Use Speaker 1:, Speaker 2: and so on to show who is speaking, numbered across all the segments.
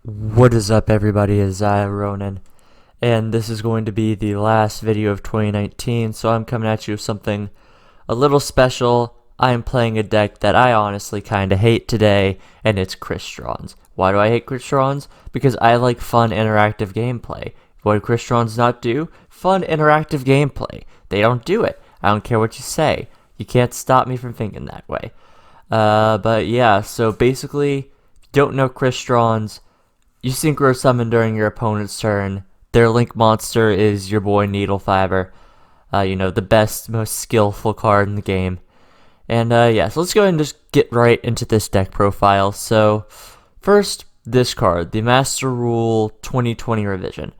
Speaker 1: What is up, everybody? Is Ronin, and this is going to be the last video of 2019, so I'm coming at you with something a little special. I am playing a deck that I honestly kinda hate today, and it's crystrons. Why do I hate crystrons? Because I like fun interactive gameplay. What do crystrons not do? Fun interactive gameplay. They don't do it. I don't care what you say. You can't stop me from thinking that way. But yeah, so basically, if you don't know crystrons, you synchro summon during your opponent's turn. Their link monster is your boy Needle Fiber. The best, most skillful card in the game. And yeah, so let's go ahead and just get right into this deck profile. So first, this card, the Master Rule 2020 revision.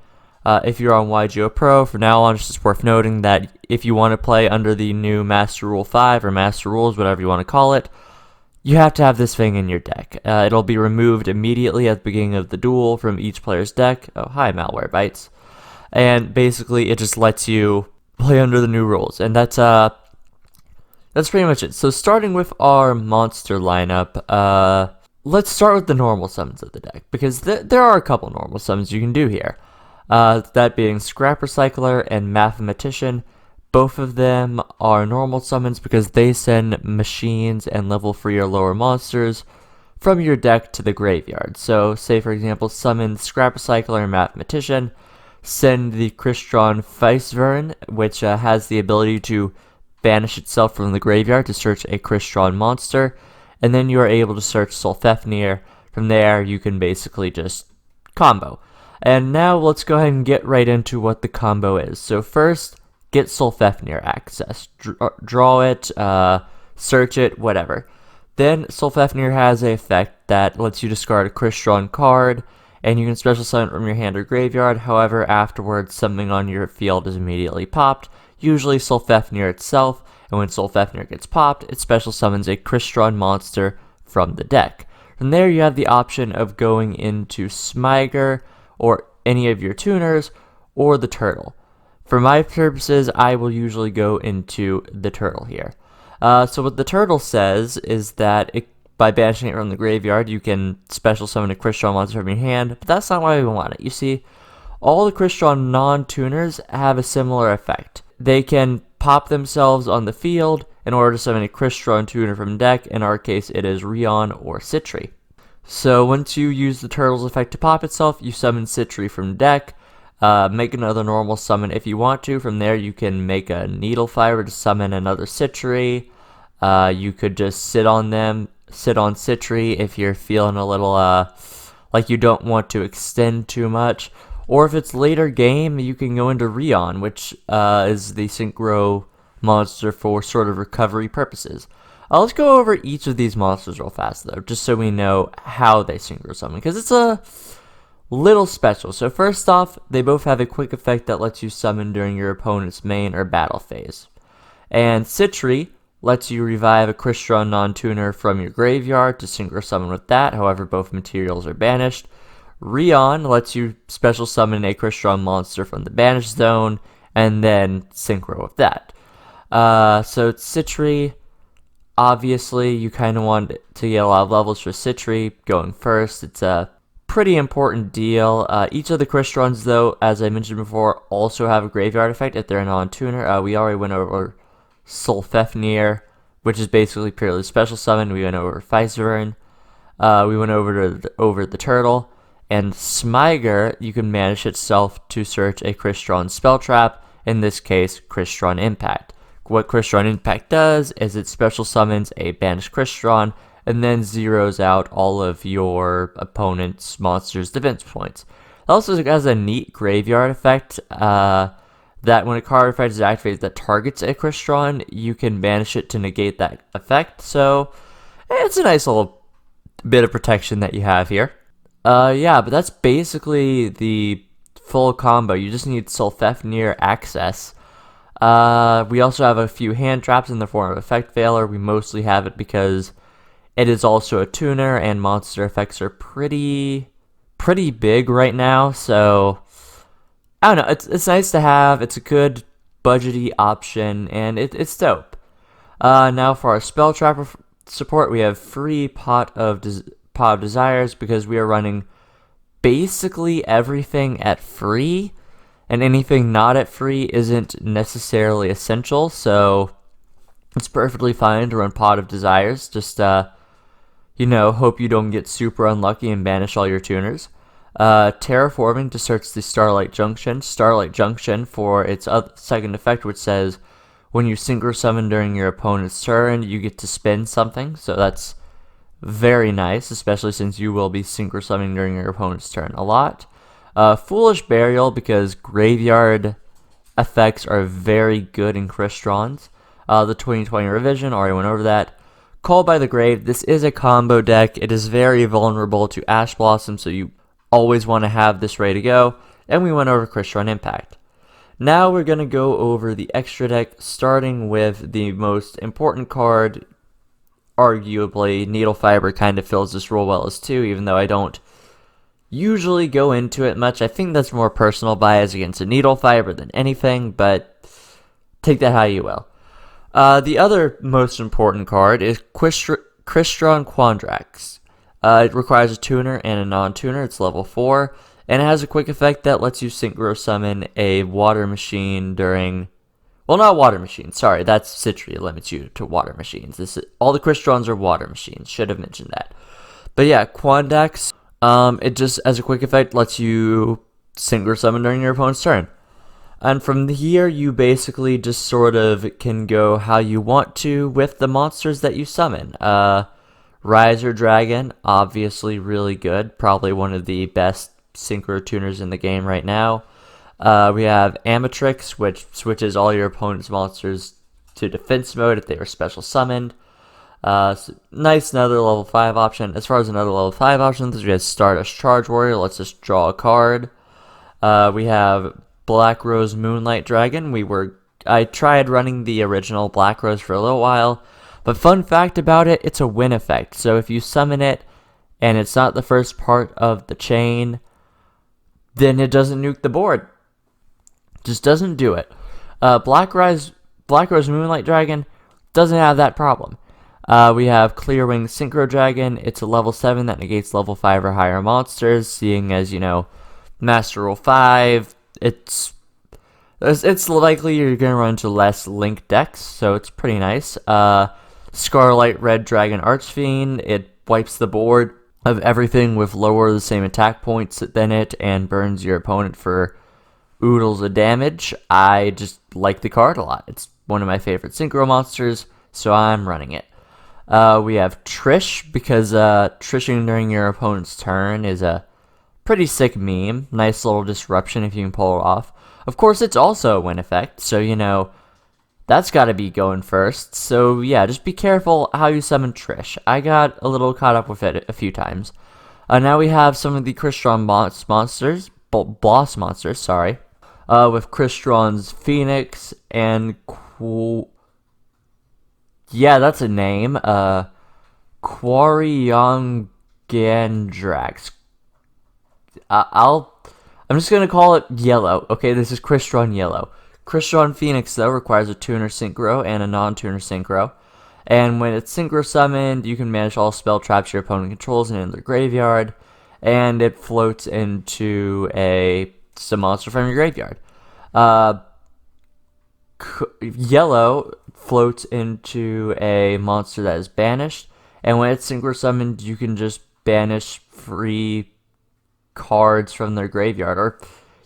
Speaker 1: If you're on YGO Pro, from now on, it's just worth noting that if you want to play under the new Master Rule 5 or Master Rules, whatever you want to call it, you have to have this thing in your deck. It'll be removed immediately at the beginning of the duel from each player's deck. Oh, hi, Malware Bites. And basically, it just lets you play under the new rules. And that's pretty much it. So starting with our monster lineup, let's start with the normal summons of the deck, because there are a couple normal summons you can do here. That being Scrap Recycler and Mathematician. Both of them are normal summons because they send machines and level 3 or lower monsters from your deck to the graveyard. So, say for example, summon Scrap Recycler and Mathematician, send the Crystron Feisvern, which has the ability to banish itself from the graveyard to search a Crystron monster, and then you are able to search Solfefnir. From there, you can basically just combo. And now let's go ahead and get right into what the combo is. So first, get Solfefnir access. Draw it, search it, whatever. Then Solfefnir has an effect that lets you discard a Crystron card, and you can special summon from your hand or graveyard. However, afterwards, something on your field is immediately popped, usually Solfefnir itself, and when Solfefnir gets popped, it special summons a Crystron monster from the deck. From there, you have the option of going into Smyger, or any of your tuners, or the turtle. For my purposes, I will usually go into the turtle here. So what the turtle says is that by banishing it from the graveyard, you can special summon a Crystron monster from your hand, but that's not why we want it. You see, all the Crystron non-tuners have a similar effect. They can pop themselves on the field in order to summon a Crystron tuner from deck. In our case, it is Rion or Citri. So once you use the turtle's effect to pop itself, you summon Citri from deck. Make another normal summon if you want to. From there, you can make a Needle Fiber to summon another Citri. You could just sit on Citri if you're feeling a little, like you don't want to extend too much. Or if it's later game, you can go into Rion, which is the synchro monster for sort of recovery purposes. Let's go over each of these monsters real fast, though, just so we know how they synchro summon, because it's a little special. So first off, they both have a quick effect that lets you summon during your opponent's main or battle phase. And Citri lets you revive a Crystron non-tuner from your graveyard to synchro summon with that, however both materials are banished. Rion lets you special summon a Crystron monster from the banished zone, and then synchro with that. So Citri, obviously you kind of want to get a lot of levels for Citri going first. It's a pretty important deal. Each of the Crystrons, though, as I mentioned before, also have a graveyard effect if they're a non-tuner. We already went over Solfefnir, which is basically purely special summon. We went over Feisvern. We went over the turtle. And Smyger, you can banish itself to search a Crystron spell trap, in this case, Crystron Impact. What Crystron Impact does is it special summons a banished Crystron, and then zeroes out all of your opponent's monster's defense points. It also has a neat graveyard effect, that when a card effect is activated that targets a Crystron, you can banish it to negate that effect. So it's a nice little bit of protection that you have here. Yeah, but that's basically the full combo. You just need Solfefnir access. We also have a few hand traps in the form of Effect Veiler. We mostly have it because it is also a tuner, and monster effects are pretty big right now, so I don't know, it's nice to have. It's a good budgety option, and it's dope. Now for our spell trap support, we have free Pot of Desires because we are running basically everything at free, and anything not at free isn't necessarily essential, so it's perfectly fine to run Pot of Desires. Just, hope you don't get super unlucky and banish all your tuners. Terraforming to search the Starlight Junction. Starlight Junction for its second effect, which says when you synchro summon during your opponent's turn, you get to spin something. So that's very nice, especially since you will be synchro summoning during your opponent's turn a lot. Foolish Burial, because graveyard effects are very good in crystrons. The 2020 revision, already went over that. Call by the Grave, this is a combo deck. It is very vulnerable to Ash Blossom, so you always want to have this ready to go. And we went over Crystron Impact. Now we're going to go over the extra deck, starting with the most important card. Arguably, Needle Fiber kind of fills this role well as too, even though I don't usually go into it much. I think that's more personal bias against a Needle Fiber than anything, but take that how you will. The other most important card is Crystron Quandrax. It requires a tuner and a non-tuner. It's level 4, and it has a quick effect that lets you synchro summon a water machine during... Well, not water machines. Sorry, that's Citria limits you to water machines. All the Crystrons are water machines. Should have mentioned that. But yeah, Quandax, it just, as a quick effect, lets you synchro summon during your opponent's turn. And from here, you basically just sort of can go how you want to with the monsters that you summon. Riser Dragon, obviously really good. Probably one of the best synchro tuners in the game right now. We have Amatrix, which switches all your opponent's monsters to defense mode if they were special summoned. So nice, another level 5 option. As far as another level 5 options, we have Stardust Charge Warrior. Let's just draw a card. We have Black Rose Moonlight Dragon. I tried running the original Black Rose for a little while, but fun fact about it, it's a win effect. So if you summon it and it's not the first part of the chain, then it doesn't nuke the board. Just doesn't do it. Black Rose Moonlight Dragon doesn't have that problem. We have Clearwing Synchro Dragon. It's a level 7 that negates level 5 or higher monsters, seeing as, Master Rule 5, it's likely you're going to run into less Link decks, so it's pretty nice. Scarlet Red Dragon Archfiend, it wipes the board of everything with lower or the same attack points than it and burns your opponent for oodles of damage. I just like the card a lot. It's one of my favorite synchro monsters, so I'm running it. We have Trish, because trishing during your opponent's turn is a pretty sick meme. Nice little disruption if you can pull it off. Of course, it's also a win effect, so that's got to be going first. So yeah, just be careful how you summon Trish. I got a little caught up with it a few times. Now we have some of the Crystron boss monsters, with Crystron's Phoenix and yeah, that's a name. Quariongandrax. I'm just gonna call it Yellow. Okay, this is Crystron Yellow. Crystron Phoenix, though, requires a tuner synchro and a non-tuner synchro. And when it's synchro summoned, you can manage all spell traps your opponent controls and in their graveyard. And it floats into some monster from your graveyard. Yellow floats into a monster that is banished. And when it's synchro summoned, you can just banish free cards from their graveyard, or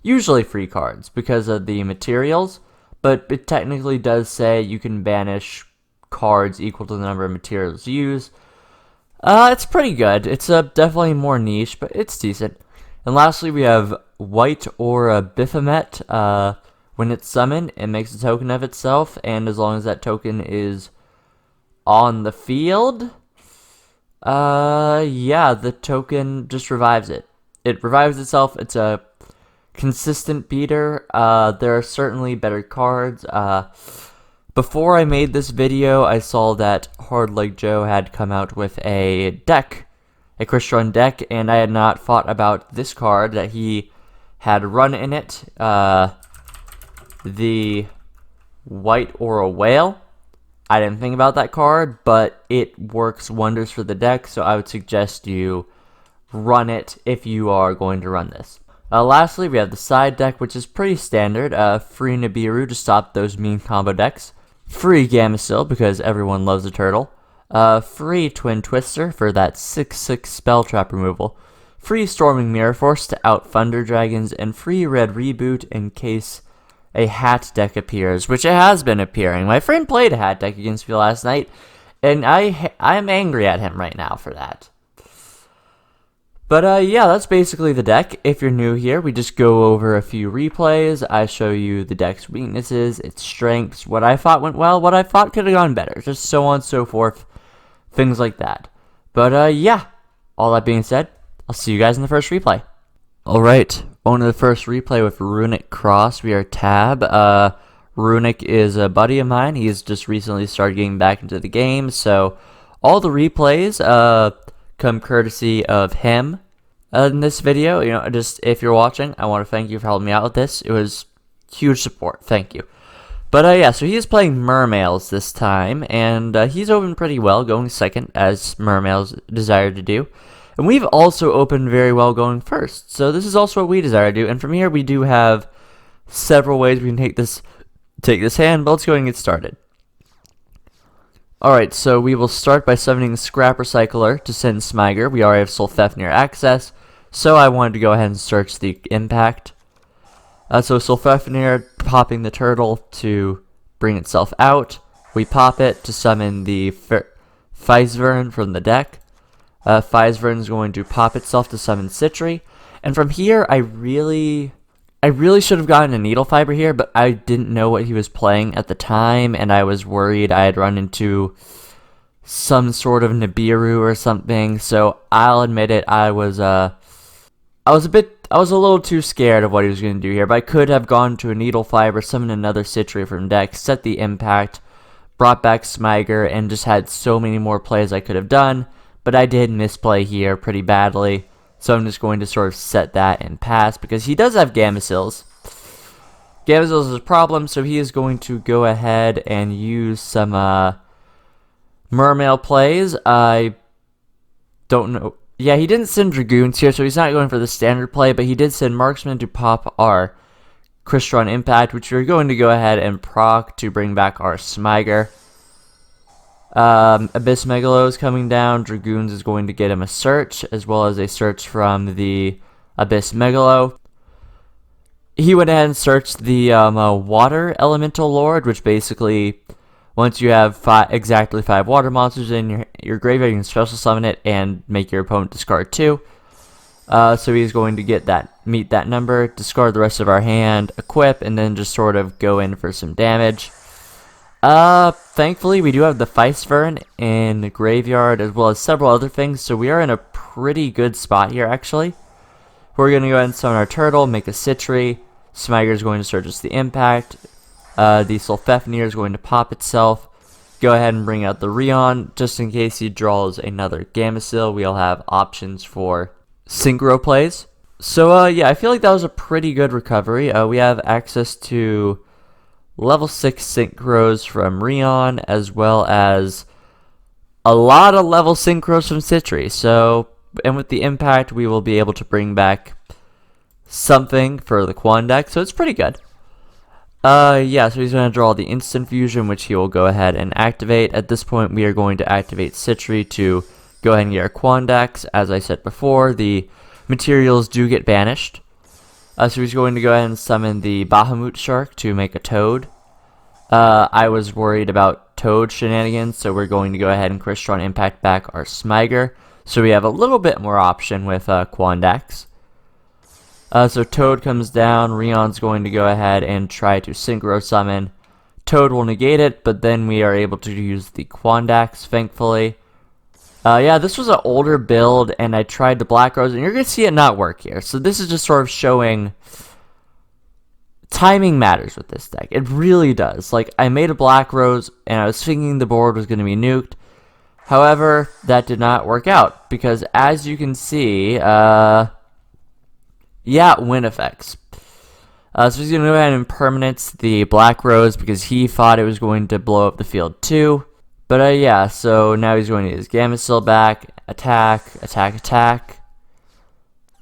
Speaker 1: usually free cards because of the materials, but it technically does say you can banish cards equal to the number of materials used. It's pretty good. It's definitely more niche, but it's decent. And lastly, we have White Aura Biphomet. When it's summoned, it makes a token of itself, and as long as that token is on the field, the token just revives it. It revives itself. It's a consistent beater. There are certainly better cards. Before I made this video, I saw that Hardleg Joe had come out with a deck, a Crystron deck, and I had not thought about this card that he had run in it. The White Aura Whale. I didn't think about that card, but it works wonders for the deck, so I would suggest you run it if you are going to run this. Lastly, we have the side deck, which is pretty standard. Free Nibiru to stop those mean combo decks. Free Gamecill, because everyone loves a turtle. Free Twin Twister for that 6/6 spell trap removal. Free Storming Mirror Force to out Thunder Dragons, and free Red Reboot in case a hat deck appears, which it has been appearing. My friend played a hat deck against me last night, and I'm angry at him right now for that. But yeah, that's basically the deck. If you're new here, we just go over a few replays. I show you the deck's weaknesses, its strengths, what I thought went well, what I thought could have gone better, just so on and so forth, things like that. But yeah, all that being said, I'll see you guys in the first replay. Alright, on to the first replay with Runic Cross. We are Tab. Runic is a buddy of mine. He's just recently started getting back into the game, so all the replays come courtesy of him in this video. You know, just if you're watching, I want to thank you for helping me out with this. It was huge support. Thank you. But yeah, so he is playing Mermails this time, and he's opened pretty well, going second, as Mermails desired to do. And we've also opened very well going first, so this is also what we desire to do. And from here, we do have several ways we can take this hand, but let's go ahead and get started. Alright, so we will start by summoning Scrap Recycler to send Smiger. We already have Sulfefnir access, so I wanted to go ahead and search the impact. So Sulfefnir, popping the turtle to bring itself out. We pop it to summon the Feisvern from the deck. Feisvern is going to pop itself to summon Citry. And from here, I really should have gotten a Needle Fiber here, but I didn't know what he was playing at the time, and I was worried I had run into some sort of Nibiru or something. So I'll admit it, I was a little too scared of what he was going to do here, but I could have gone to a Needle Fiber, summoned another Citry from deck, set the impact, brought back Smiger, and just had so many more plays I could have done. But I did misplay here pretty badly, so I'm just going to sort of set that and pass, because he does have Gamecills. Gamecills is a problem, so he is going to go ahead and use some Mermail plays. I don't know. Yeah, he didn't send Dragoons here, so he's not going for the standard play, but he did send Marksman to pop our Crystron Impact, which we're going to go ahead and proc to bring back our Smiger. Abyss Megalo is coming down. Dragoons is going to get him a search, as well as a search from the Abyss Megalo. He went ahead and searched the Water Elemental Lord, which basically, once you have exactly 5 water monsters in your graveyard, you can special summon it and make your opponent discard 2. So he's going to meet that number, discard the rest of our hand, equip, and then just sort of go in for some damage. Thankfully, we do have the Feisvern in the graveyard, as well as several other things, so we are in a pretty good spot here, actually. We're going to go ahead and summon our turtle, make a Citry. Smiger is going to search us the impact. The Sulfefnir is going to pop itself. Go ahead and bring out the Ronin, just in case he draws another Gamecill. We'll have options for synchro plays. So, yeah, I feel like that was a pretty good recovery. We have access to level 6 synchros from Ronin, as well as a lot of level synchros from Citry. So, and with the impact, we will be able to bring back something for the Quan deck, so it's pretty good. Yeah, so he's going to draw the Instant Fusion, which he will go ahead and activate. At this point, we are going to activate Citry to go ahead and get our Quan decks. As I said before, the materials do get banished. So he's going to go ahead and summon the Bahamut Shark to make a Toad. I was worried about Toad shenanigans, so we're going to go ahead and Crystron Impact back our Smiger. So we have a little bit more option with Quan decks. So Toad comes down, Rion's going to go ahead and try to Synchro Summon. Toad will negate it, but then we are able to use the Quandax, thankfully. Yeah, this was an older build, and I tried the Black Rose, and you're going to see it not work here. So this is just sort of showing timing matters with this deck. It really does. Like, I made a Black Rose, and I was thinking the board was going to be nuked. However, that did not work out, because as you can see, yeah, win effects. So he's going to go ahead and permanence the Black Rose because he thought it was going to blow up the field too. But yeah, so now he's going to get his Gamecill back, attack, attack, attack.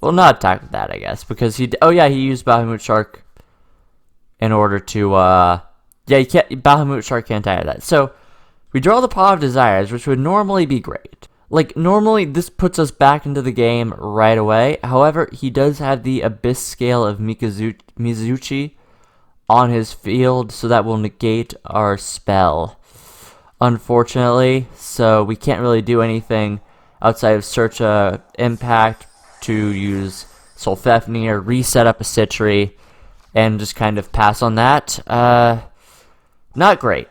Speaker 1: Well, not attack with that, I guess, because oh yeah, he used Bahamut Shark in order to, yeah, you can't, Bahamut Shark can't attack that. So, we draw the Paw of Desires, which would normally be great. Like, normally, this puts us back into the game right away. However, he does have the Abyss Scale of Mizuchi on his field, so that will negate our spell, unfortunately. So, we can't really do anything outside of search impact to use Solfefnir, reset up a Citry, and just kind of pass on that. Not great.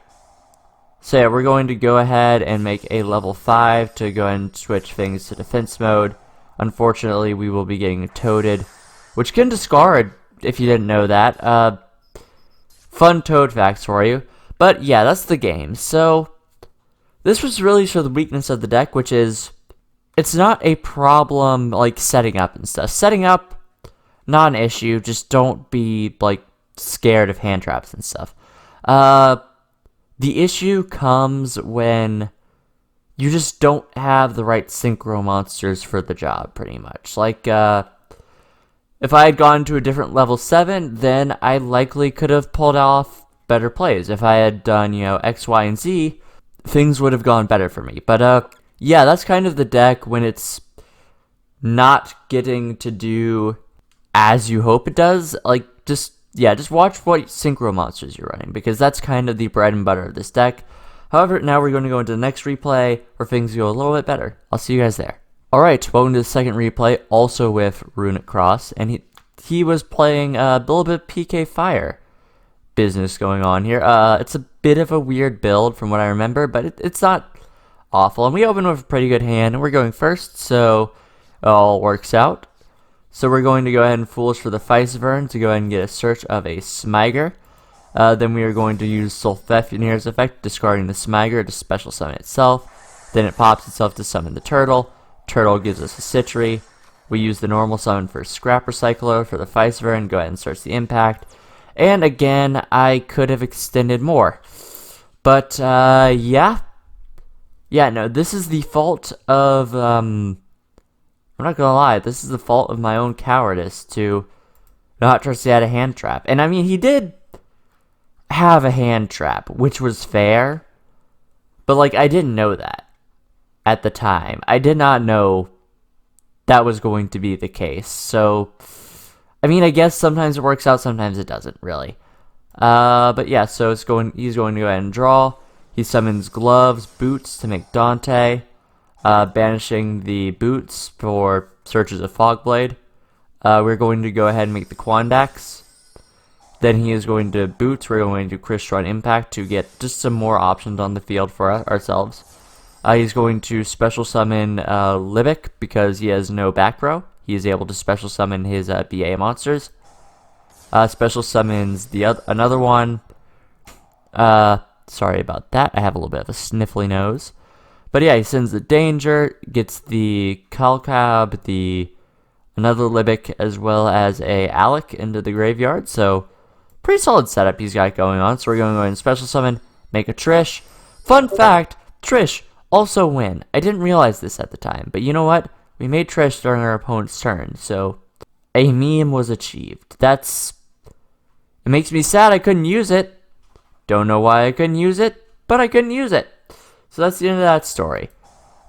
Speaker 1: So yeah, we're going to go ahead and make a level 5 to go ahead and switch things to defense mode. Unfortunately, we will be getting toaded, which can discard, if you didn't know that. Fun toad facts for you. But yeah, that's the game. So, this was really sort of the weakness of the deck, which is, it's not a problem, like, setting up and stuff. Setting up, not an issue, just don't be, like, scared of hand traps and stuff. The issue comes when you just don't have the right synchro monsters for the job, pretty much. Like, if I had gone to a different level 7, then I likely could have pulled off better plays. If I had done, you know, X, Y, and Z, things would have gone better for me. But, yeah, that's kind of the deck when it's not getting to do as you hope it does. Like, just watch what synchro monsters you're running, because that's kind of the bread and butter of this deck. However, now we're going to go into the next replay where things go a little bit better. I'll see you guys there. Alright, welcome to the second replay, also with Runic Cross, and he was playing a little bit of PK Fire business going on here. It's a bit of a weird build from what I remember, but it's not awful. And we open with a pretty good hand, and we're going first, so it all works out. So we're going to go ahead and Foolish for the Feisvern to go ahead and get a search of a Smiger. Then we are going to use Solfefnir's effect, discarding the Smiger to special summon itself. Then it pops itself to summon the Turtle. Turtle gives us a Citry. We use the normal summon for Scrap Recycler for the Feisvern, go ahead and search the impact. And again, I could have extended more. But, yeah. Yeah, no, this is the fault of, I'm not gonna lie, this is the fault of my own cowardice to not trust he had a hand trap. And I mean, he did have a hand trap, which was fair, but like, I didn't know that at the time. I did not know that was going to be the case. So, I mean, I guess sometimes it works out, sometimes it doesn't, really. But yeah, so he's going to go ahead and draw. He summons Gloves, Boots to make Dante. Banishing the Boots for searches of Fogblade. We're going to go ahead and make the Quandax. Then he is going to Boots. We're going to Crystron Impact to get just some more options on the field for ourselves. He's going to special summon Libic because he has no back row. He is able to special summon his BA monsters. Special summons another one. Sorry about that. I have a little bit of a sniffly nose. But yeah, he sends the Danger, gets the Kalkab, another Libic, as well as a Alec into the graveyard. So, pretty solid setup he's got going on. So we're going to go ahead and special summon, make a Trish. Fun fact, Trish also win. I didn't realize this at the time, but you know what? We made Trish during our opponent's turn, so a meme was achieved. It makes me sad I couldn't use it. Don't know why I couldn't use it, but I couldn't use it. So that's the end of that story.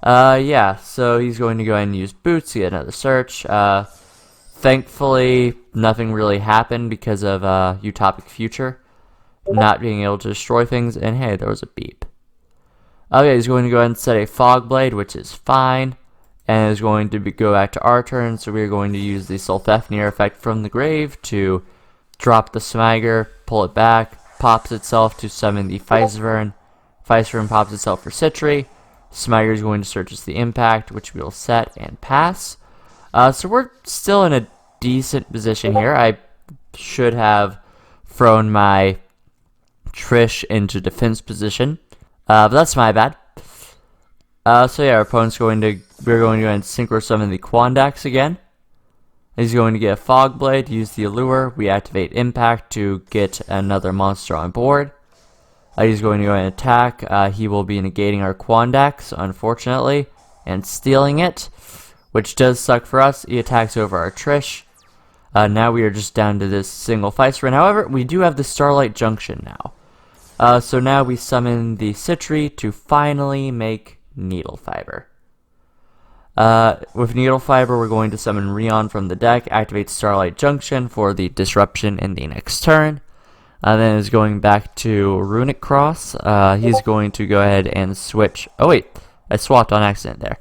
Speaker 1: Yeah, so he's going to go ahead and use Boots to get another search. Thankfully, nothing really happened because of Utopic Future not being able to destroy things, and hey, there was a beep. Okay, he's going to go ahead and set a Fogblade, which is fine, and is going to go back to our turn, so we're going to use the Solfefnir effect from the grave to drop the Smiger, pull it back, pops itself to summon the Feisvern. Feisvern pops itself for Citry. Smiger is going to search as the impact, which we'll set and pass. So we're still in a decent position here. I should have thrown my Trish into defense position, but that's my bad. So yeah, our opponent's we're going to go ahead and synchro summon the Quandax again. He's going to get a Fogblade, use the Allure. We activate Impact to get another monster on board. He's going to go ahead and attack. He will be negating our Quandax, unfortunately, and stealing it, which does suck for us. He attacks over our Trish. Now we are just down to this single Crystron. However, we do have the Starlight Junction now. So now we summon the Citri to finally make Needle Fiber. With Needle Fiber, we're going to summon Ronin from the deck, activate Starlight Junction for the disruption in the next turn. Then is going back to Runic Cross. He's going to go ahead and switch. Oh wait, I swapped on accident there.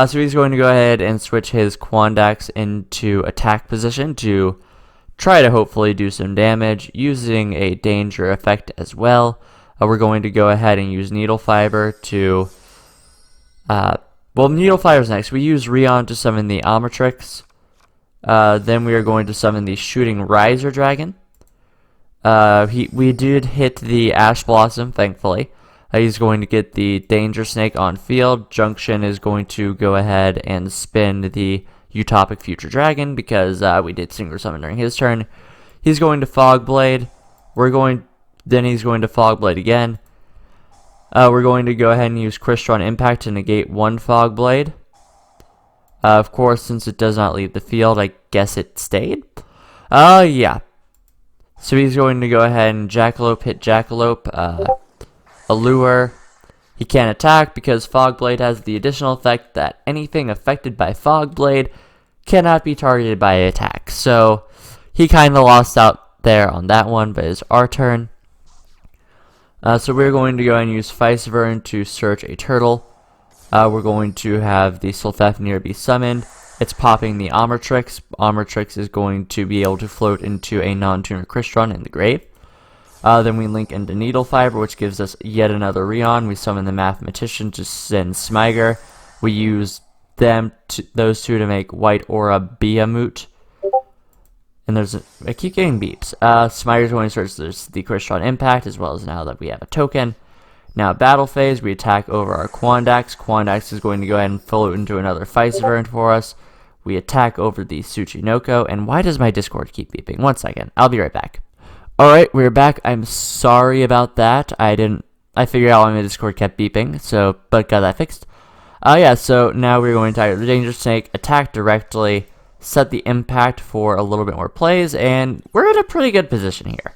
Speaker 1: So he's going to go ahead and switch his Quandax into attack position to try to hopefully do some damage using a danger effect as well. We're going to go ahead and use Needle Fiber to... well, Needle Fiber is next. We use Ronin to summon the Omnitrix. Then we are going to summon the Shooting Riser Dragon. We did hit the Ash Blossom, thankfully. He's going to get the Danger Snake on field. Junction is going to go ahead and spin the Utopic Future Dragon because we did Synchro Summon during his turn. He's going to Fog Blade. Then he's going to Fog Blade again. We're going to go ahead and use Crystron Impact to negate one Fog Blade. Of course, since it does not leave the field, I guess it stayed. Yeah. So he's going to go ahead and Jackalope, hit Jackalope. Allure. He can't attack because Fog Blade has the additional effect that anything affected by Fog Blade cannot be targeted by attack. So he kind of lost out there on that one, but it's our turn. So we're going to go and use Feisvern to search a turtle. We're going to have the Sulfafnir be summoned. It's popping the Omnitrix. Omnitrix is going to be able to float into a non-tuner Crystron in the grave. Then we link into Needle Fiber, which gives us yet another Ronin. We summon the Mathematician to send Smiger. We use those two to make White Aura Beamut. And I keep getting beeps. Smiger's going to search the Crystron Impact, as well as now that we have a token. Now, battle phase, we attack over our Quandax. Quandax is going to go ahead and float into another Feisvern for us. We attack over the Tsuchinoko. And why does my Discord keep beeping? 1 second. I'll be right back. Alright, we're back. I'm sorry about that. I figured out why my Discord kept beeping, but got that fixed. Yeah, so now we're going to target the Danger Snake, attack directly, set the impact for a little bit more plays, and we're in a pretty good position here.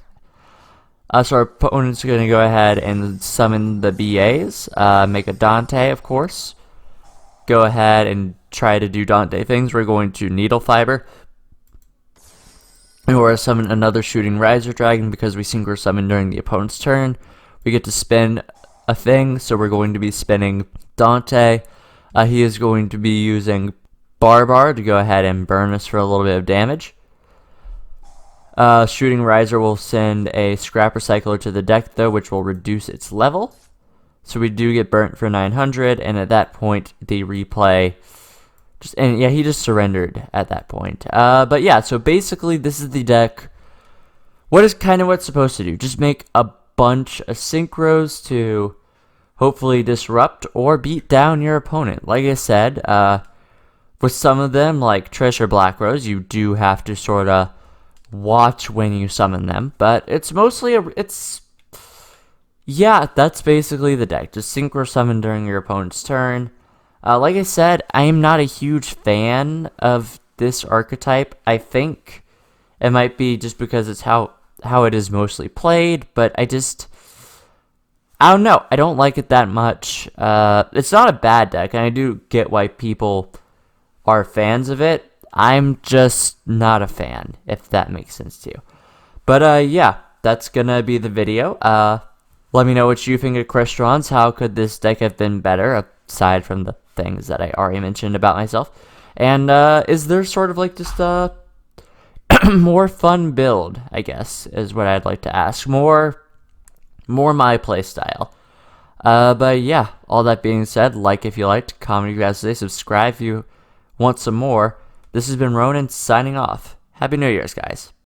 Speaker 1: So our opponent's going to go ahead and summon the BAs, make a Dante, of course. Go ahead and try to do Dante things. We're going to Needle Fiber. Or summon another Shooting Riser Dragon because we Synchro Summon during the opponent's turn. We get to spin a thing, so we're going to be spinning Dante. He is going to be using Barbar to go ahead and burn us for a little bit of damage. Shooting Riser will send a Scrap Recycler to the deck, though, which will reduce its level. So we do get burnt for 900, and at that point, the replay... he just surrendered at that point. But yeah, so basically this is the deck. What it's supposed to do? Just make a bunch of synchros to hopefully disrupt or beat down your opponent. Like I said, with some of them, like Trish or Black Rose, you do have to sort of watch when you summon them. But it's mostly yeah, that's basically the deck. Just synchro summon during your opponent's turn. Like I said, I am not a huge fan of this archetype. I think it might be just because it's how it is mostly played, but I don't know. I don't like it that much. It's not a bad deck, and I do get why people are fans of it. I'm just not a fan, if that makes sense to you. But yeah, that's gonna be the video. Let me know what you think of Crystrons. How could this deck have been better, aside from the things that I already mentioned about myself? And is there sort of like just a more fun build, I guess, is what I'd like to ask. More my playstyle. But yeah, all that being said, like if you liked, comment if you guys today, subscribe if you want some more. This has been Ronin signing off. Happy New Year's, guys.